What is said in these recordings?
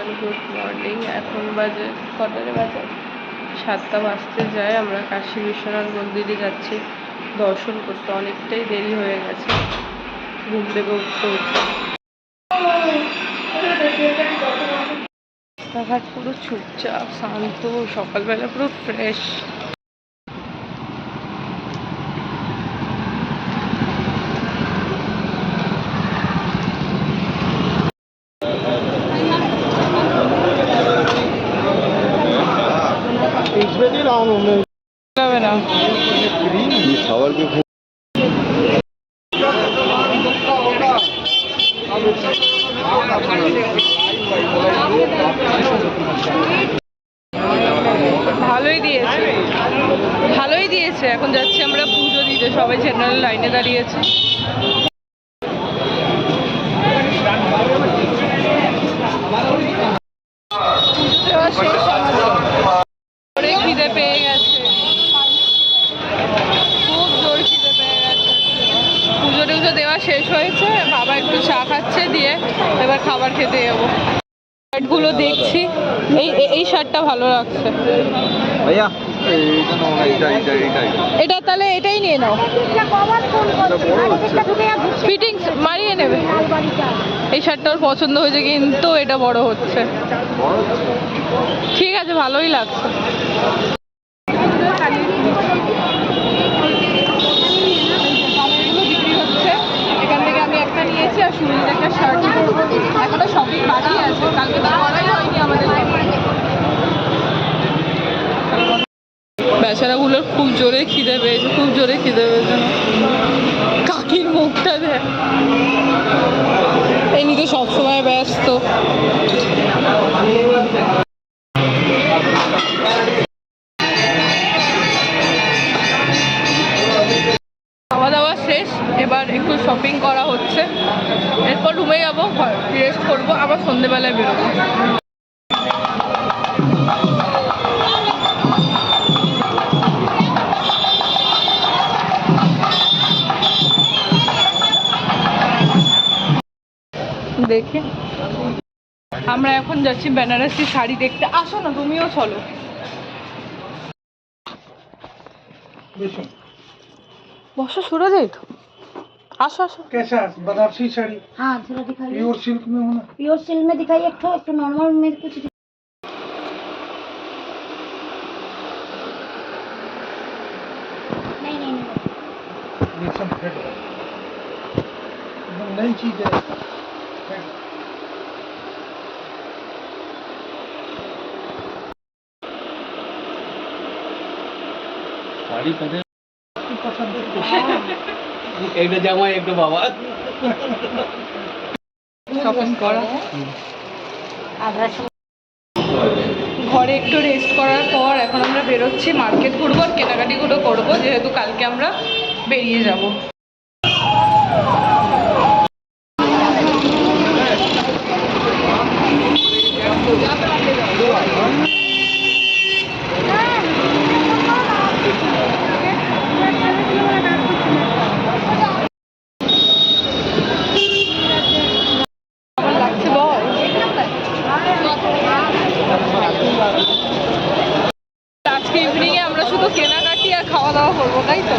Everyone, good morning. এখন বাজে কটারে বাজে 7টা বাজতে যায়। আমরা কাশী বিশ্বনাথ মন্দিরে যাচ্ছি দর্শন করতে। অনেকটাই দেরি হয়ে গেছে, ঘুম থেকে উঠতে উঠতে। রাস্তাঘাট পুরো চুপচাপ, শান্ত, সকালবেলা পুরো ফ্রেশ। ভালোই দিয়েছে। এখন যাচ্ছি আমরা পুজো দিতে, সবাই জেনারেল লাইনে দাঁড়িয়েছে। খিদে পেয়ে গেছে, খুব জোর খিদে পেয়ে গেছে। পুজো টুজো দেওয়া শেষ হয়েছে, বাবা একটু চা খাচ্ছে, দিয়ে এবার খাবার খেতে যাবো। শার্টগুলো দেখছি, এই শার্টটা ভালো লাগছে ভাইয়া। এটা তাহলে এটাই নিয়ে নাও, ফিটিংস মারিয়ে নেবে। এই শার্টটা ওর পছন্দ হয়েছে, কিন্তু এটা বড় হচ্ছে। ঠিক আছে, ভালোই লাগছে। বিক্রি হচ্ছে, এখান থেকে আমি একটা নিয়েছি আর সুনীল একটা শার্ট। এখনো শপিং বাকি আছে, কালকে তো করাই হয়নি আমাদের। বেচারাগুলোর খুব জোরে খিদে পেয়েছে, কাকির মুখটা দেখ, এমনিতে সবসময় ব্যস্ত। খাওয়া দাওয়া শেষ, এবার একটু শপিং করা হচ্ছে, এরপর রুমে যাবো, রেস্ট করবো, আবার সন্ধেবেলায় বেরোবো। দেখি, আমরা এখন যাচ্ছি বেনারসি শাড়ি দেখতে। আসো না, তুমিও চলো। বসো, সুরজ, এই তো आशा आशा। कैसा बनारसी साड़ी? हाँ थोड़ा दिखाइए। प्योर सिल्क में होना। प्योर सिल्क में दिखाइए, एक तो नॉर्मल में कुछ नहीं नहीं नहीं ये सब फेड है, एकदम नई चीज है। শাড়ি পরে पसंद है একটা জামা একটা বাবা শপিং করা। ঘরে একটু রেস্ট করার পর এখন আমরা বেরোচ্ছি, মার্কেট ঘুরবো আর কেনাকাটিগুলো করবো, যেহেতু কালকে আমরা বেরিয়ে যাব। আজকে ইভিনিংয়ে আমরা শুধু কেনাকাটি আর খাওয়া দাওয়া করবো, তাই তো?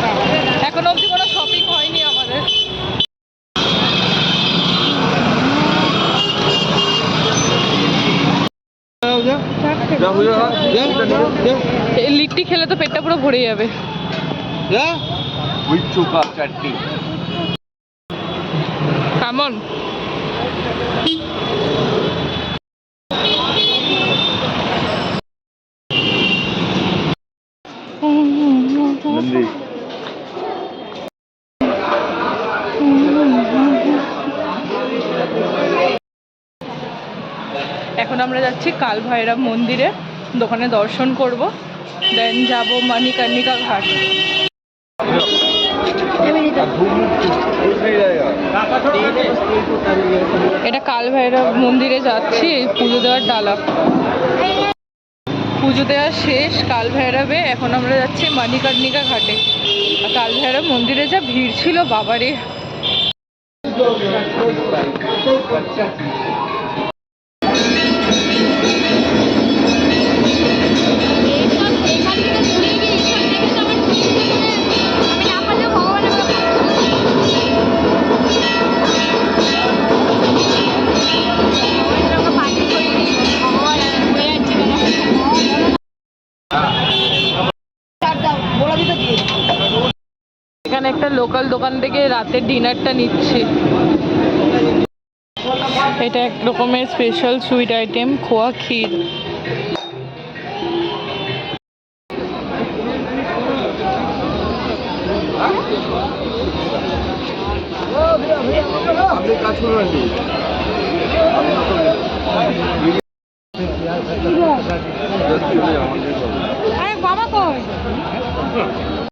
এখনো অবধি কোনো শপিং হয়নি আমাদের। এই লিট্টি খেলে তো পেটটা পুরো ভরে যাবে। চাটনি কেমন? এখন আমরা যাচ্ছি কাল ভৈরব মন্দিরে, দোকানে দর্শন করব, দেন যাব মণিকর্ণিকা ঘাট। এটা কাল ভৈরব মন্দিরে যাচ্ছি, পুজো দেওয়ার ডালা। পুজো দেওয়া শেষ কাল ভৈরবে, এখন আমরা যাচ্ছি মণিকর্ণিকা ঘাটে। আর কাল ভৈরব মন্দিরে যা ভিড় ছিল বাবারে। লোকাল দোকান থেকে রাতের ডিনারটা নিচ্ছি। এটা এক রকমের স্পেশাল সুইট আইটেম, খোয়া ক্ষীর। আপনি কাজ করবেন আরে বাবা কই?